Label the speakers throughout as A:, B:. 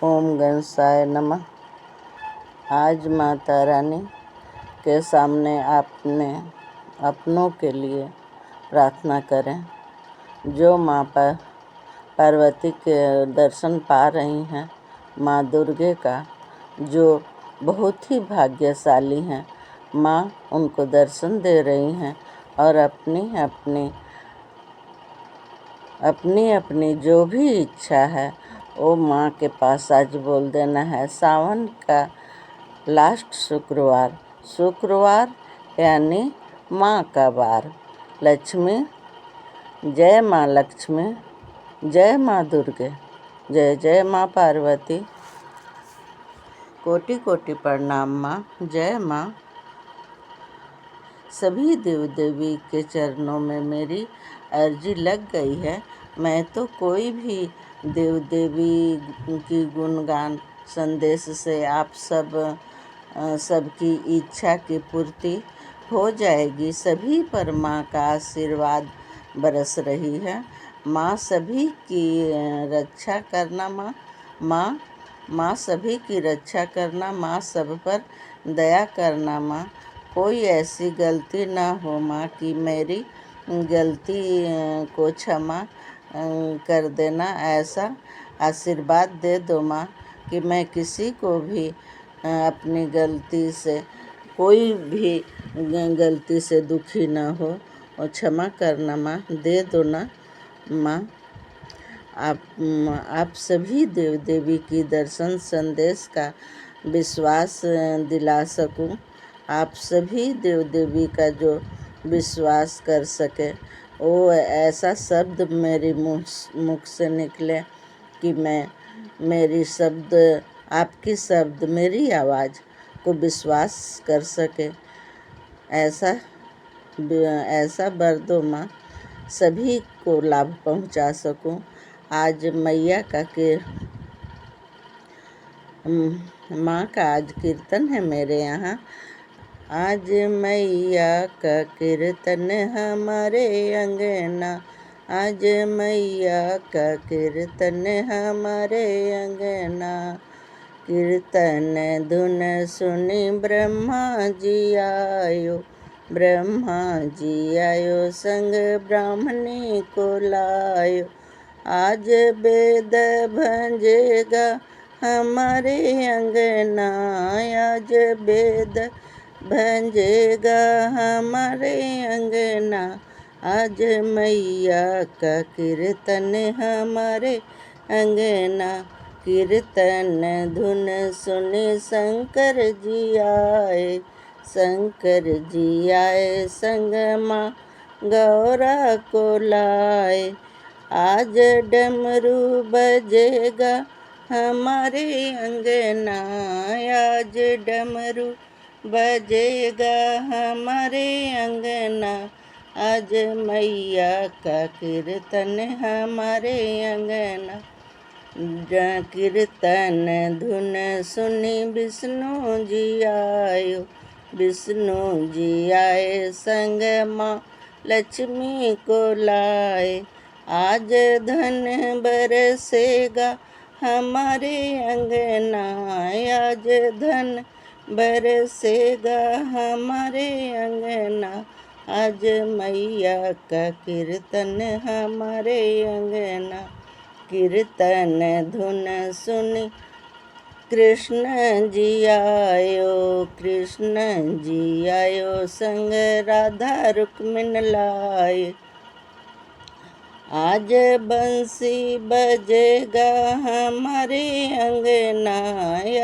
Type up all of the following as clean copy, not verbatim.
A: ओम गणेशाय नमः। आज माता रानी के सामने आपने अपनों के लिए प्रार्थना करें। जो माँ पार्वती के दर्शन पा रही हैं, माँ दुर्गे का, जो बहुत ही भाग्यशाली हैं, माँ उनको दर्शन दे रही हैं और अपनी अपनी जो भी इच्छा है वो माँ के पास आज बोल देना है। सावन का लास्ट शुक्रवार यानी माँ का वार। लक्ष्मी, जय माँ लक्ष्मी, जय माँ दुर्गे, जय जय माँ पार्वती। कोटि कोटि प्रणाम माँ, जय माँ। सभी देव देवी के चरणों में मेरी अर्जी लग गई है। मैं तो कोई भी देव देवी की गुणगान संदेश से आप सबकी इच्छा की पूर्ति हो जाएगी। सभी पर माँ का आशीर्वाद बरस रही है। माँ सभी की रक्षा करना, माँ सभी की रक्षा करना, माँ सब पर दया करना। माँ कोई ऐसी गलती ना हो माँ कि मेरी गलती को क्षमा कर देना। ऐसा आशीर्वाद दे दो माँ कि मैं किसी को भी अपनी गलती से, कोई भी गलती से दुखी ना हो और क्षमा करना माँ, दे दो ना माँ। आप सभी देव देवी की दर्शन संदेश का विश्वास दिला सकूं। आप सभी देव देवी का जो विश्वास कर सके वो ऐसा शब्द मेरे मुख से निकले कि आपकी शब्द मेरी आवाज़ को विश्वास कर सके। ऐसा वर दो माँ, सभी को लाभ पहुँचा सकूं। आज मैया का माँ का आज कीर्तन है मेरे यहाँ। आज मैया का कीर्तन हमारे अंगना, आज मैया का कीर्तन हमारे अंगना। कीर्तन धुन सुनी ब्रह्मा जी आयो, ब्रह्मा जी आयो संग ब्राह्मणी को लायो। आज वेद भंजेगा हमारे अंगना, आज वेद भंजेगा हमारे अंगना। आज मैया का कीर्तन हमारे अंगना। कीर्तन धुन सुने शंकर जी आए, शंकर जी आए संग माँ गौरा को लाए। आज डमरू बजेगा हमारे अंगना, आज डमरू बजेगा हमारे अंगना। आज मैया का कीर्तन हमारे अंगना। कीर्तन धुन सुनी विष्णु जी आयो, विष्णु जी आए संग माँ लक्ष्मी को लाए। आज धन बरसेगा हमारे अंगना, आज धन बरसेगा हमारे अंगना। आज मैया का कीर्तन हमारे अंगना। कीर्तन धुन सुनी कृष्ण जी आयो, कृष्ण जी आयो संग राधा रुक्मिन लाए। आज बंसी बजेगा हमारे अंगना,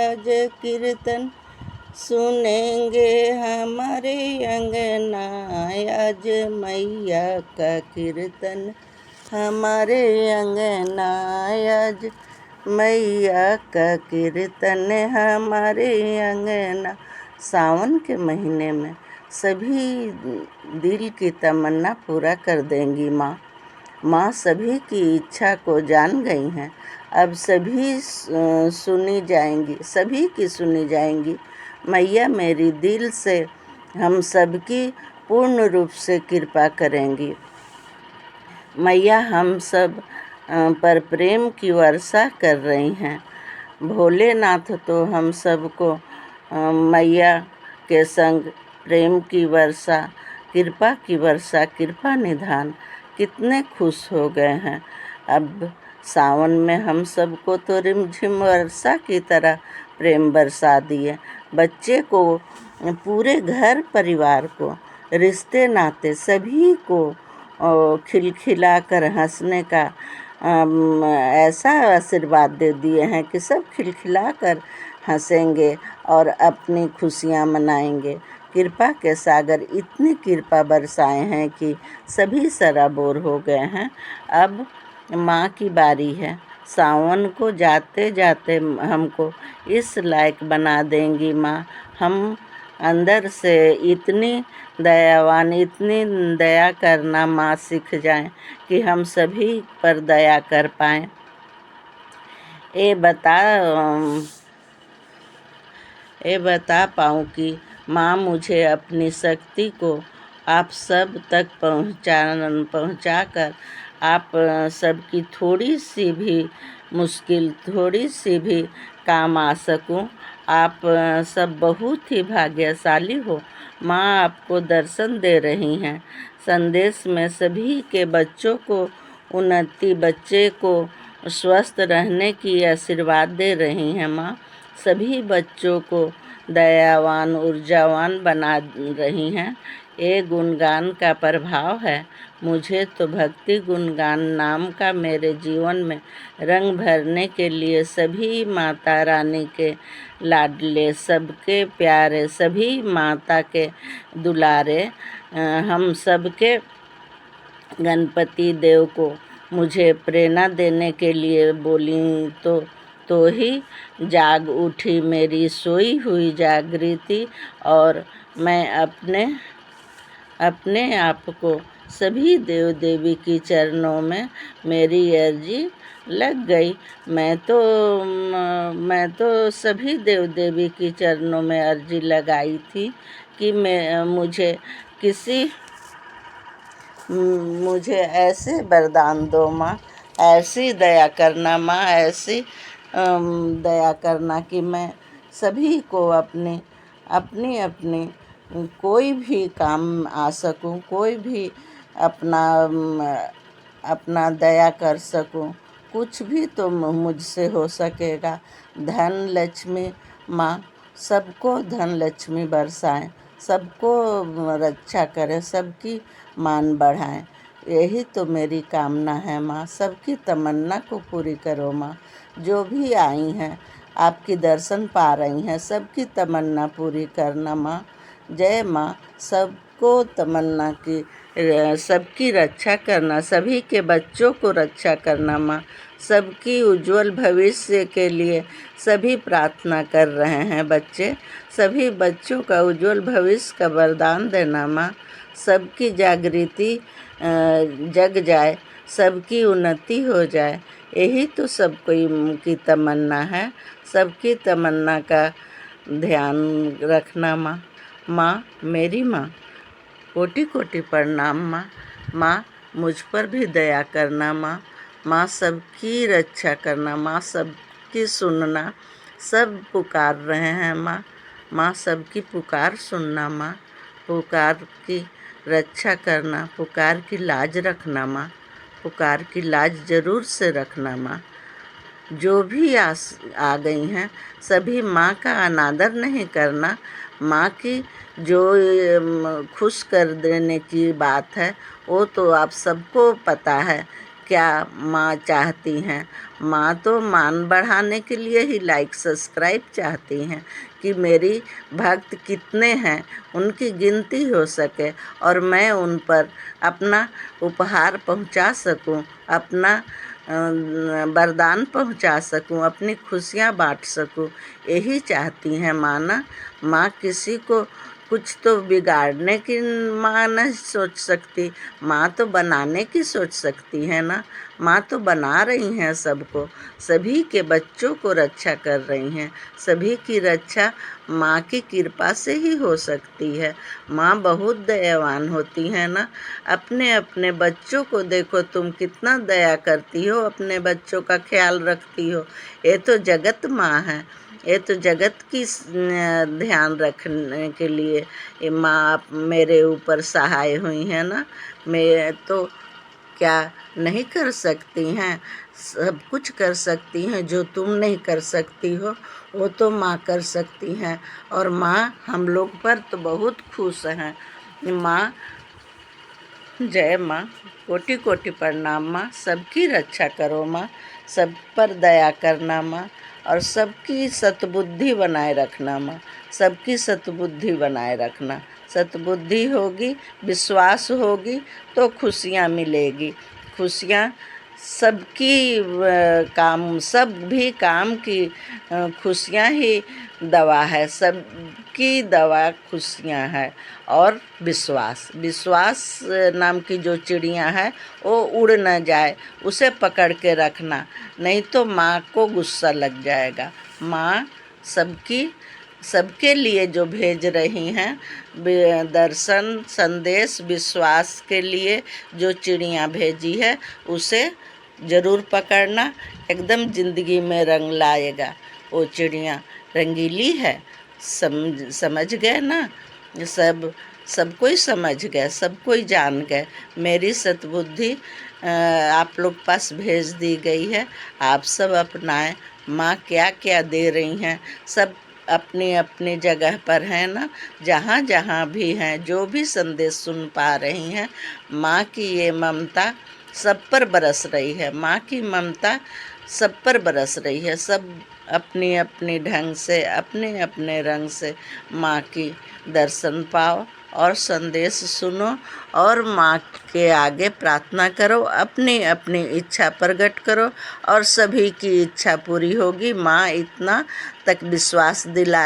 A: आज कीर्तन सुनेंगे हमारे अंगना। आज मैया का कीर्तन हमारे अंगना, आज मैया का कीर्तन हमारे अंगना। सावन के महीने में सभी दिल की तमन्ना पूरा कर देंगी माँ। माँ सभी की इच्छा को जान गई हैं। अब सभी की सुनी जाएंगी। मैया मेरी दिल से हम सबकी पूर्ण रूप से कृपा करेंगी। मैया हम सब पर प्रेम की वर्षा कर रही हैं। भोलेनाथ तो हम सबको मैया के संग प्रेम की वर्षा, कृपा की वर्षा, कृपा निधान कितने खुश हो गए हैं। अब सावन में हम सबको तो रिमझिम वर्षा की तरह प्रेम बरसा दिए। बच्चे को, पूरे घर परिवार को, रिश्ते नाते सभी को खिलखिला कर हंसने का ऐसा आशीर्वाद दे दिए हैं कि सब खिलखिला कर हंसेंगे और अपनी खुशियाँ मनाएंगे। कृपा के सागर इतनी कृपा बरसाए हैं कि सभी सराबोर हो गए हैं। अब माँ की बारी है। सावन को जाते जाते हमको इस लायक बना देंगी माँ। हम अंदर से इतनी दयावान, इतनी दया करना माँ सीख जाएं कि हम सभी पर दया कर पाएं। ये बता पाऊँ कि माँ मुझे अपनी शक्ति को आप सब तक पहुँचाकर आप सबकी थोड़ी सी भी मुश्किल, थोड़ी सी भी काम आ सकूं। आप सब बहुत ही भाग्यशाली हो। माँ आपको दर्शन दे रही हैं। संदेश में सभी के बच्चों को उन्नति, बच्चे को स्वस्थ रहने की आशीर्वाद दे रही हैं माँ। सभी बच्चों को दयावान, ऊर्जावान बना रही हैं। ये गुणगान का प्रभाव है। मुझे तो भक्ति गुणगान नाम का मेरे जीवन में रंग भरने के लिए सभी माता रानी के लाडले, सबके प्यारे, सभी माता के दुलारे, हम सबके गणपति देव को मुझे प्रेरणा देने के लिए बोली तो ही जाग उठी मेरी सोई हुई जागृति, और मैं अपने आप को सभी देव देवी की चरणों में मेरी अर्जी लग गई। मैं तो सभी देव देवी की चरणों में अर्जी लगाई थी कि मुझे ऐसे वरदान दो माँ, ऐसी दया करना माँ, ऐसी दया करना कि मैं सभी को अपनी कोई भी काम आ सकूं, कोई भी अपना दया कर सकूं। कुछ भी तो मुझसे हो सकेगा। धन लक्ष्मी माँ सबको धन लक्ष्मी बरसाएं, सबको रक्षा करें, सबकी मान बढ़ाएं। यही तो मेरी कामना है माँ। सबकी तमन्ना को पूरी करो माँ। जो भी आई हैं आपकी दर्शन पा रही हैं, सबकी तमन्ना पूरी करना माँ। जय माँ। सबको तमन्ना की, सबकी रक्षा करना, सभी के बच्चों को रक्षा करना माँ। सबकी उज्जवल भविष्य के लिए सभी प्रार्थना कर रहे हैं बच्चे। सभी बच्चों का उज्जवल भविष्य का वरदान देना माँ। सबकी जागृति जग जाए, सबकी उन्नति हो जाए, यही तो सबको की तमन्ना है। सबकी तमन्ना का ध्यान रखना माँ। माँ मेरी माँ, कोटि कोटि प्रणाम माँ। माँ मुझ पर भी दया करना माँ। माँ सबकी रक्षा करना माँ, सबकी सुनना। सब पुकार रहे हैं माँ। माँ सबकी पुकार सुनना माँ। पुकार की रक्षा करना, पुकार की लाज रखना माँ। पुकार की लाज ज़रूर से रखना माँ। जो भी आ गई हैं सभी माँ का अनादर नहीं करना। माँ की जो खुश कर देने की बात है वो तो आप सबको पता है क्या माँ चाहती हैं। माँ तो मान बढ़ाने के लिए ही लाइक सब्सक्राइब चाहती हैं कि मेरी भक्त कितने हैं उनकी गिनती हो सके और मैं उन पर अपना उपहार पहुंचा सकूं, अपना वरदान पहुंचा सकूं, अपनी खुशियां बांट सकूं। यही चाहती हैं माँ ना। माँ किसी को कुछ तो बिगाड़ने की माँ नहीं सोच सकती, माँ तो बनाने की सोच सकती है ना। माँ तो बना रही हैं सबको, सभी के बच्चों को रक्षा कर रही हैं। सभी की रक्षा माँ की कृपा से ही हो सकती है। माँ बहुत दयावान होती है ना। अपने अपने बच्चों को देखो, तुम कितना दया करती हो, अपने बच्चों का ख्याल रखती हो। ये तो जगत माँ है, ये तो जगत की ध्यान रखने के लिए ये माँ मेरे ऊपर सहाय हुई है ना। मैं तो क्या नहीं कर सकती हैं, सब कुछ कर सकती हैं। जो तुम नहीं कर सकती हो वो तो माँ कर सकती हैं। और माँ हम लोग पर तो बहुत खुश हैं। माँ, जय माँ, कोटि कोटि प्रणाम माँ। सबकी रक्षा करो माँ, सब पर दया करना माँ, और सबकी सतबुद्धि बनाए रखना माँ। सबकी सतबुद्धि बनाए रखना। सतबुद्धि होगी, विश्वास होगी तो खुशियाँ मिलेगी। खुशियाँ सबकी सब भी काम की खुशियाँ ही दवा है। सबकी दवा खुशियाँ है। और विश्वास, विश्वास नाम की जो चिड़िया है वो उड़ न जाए, उसे पकड़ के रखना, नहीं तो माँ को गुस्सा लग जाएगा। माँ सबके लिए जो भेज रही हैं दर्शन संदेश, विश्वास के लिए जो चिड़िया भेजी है उसे ज़रूर पकड़ना, एकदम ज़िंदगी में रंग लाएगा। वो चिड़िया रंगीली है, समझ गए ना। सब कोई समझ गए, सब कोई जान गए। मेरी सतबुद्धि आप लोग पास भेज दी गई है, आप सब अपनाएं। माँ क्या क्या दे रही हैं, सब अपनी अपनी जगह पर हैं ना। जहाँ जहाँ भी हैं, जो भी संदेश सुन पा रही हैं, माँ की ये ममता सब पर बरस रही है। माँ की ममता सब पर बरस रही है। सब अपनी अपनी ढंग से, अपने अपने रंग से माँ की दर्शन पाओ और संदेश सुनो और माँ के आगे प्रार्थना करो, अपनी अपनी इच्छा प्रकट करो और सभी की इच्छा पूरी होगी। माँ इतना तक विश्वास दिला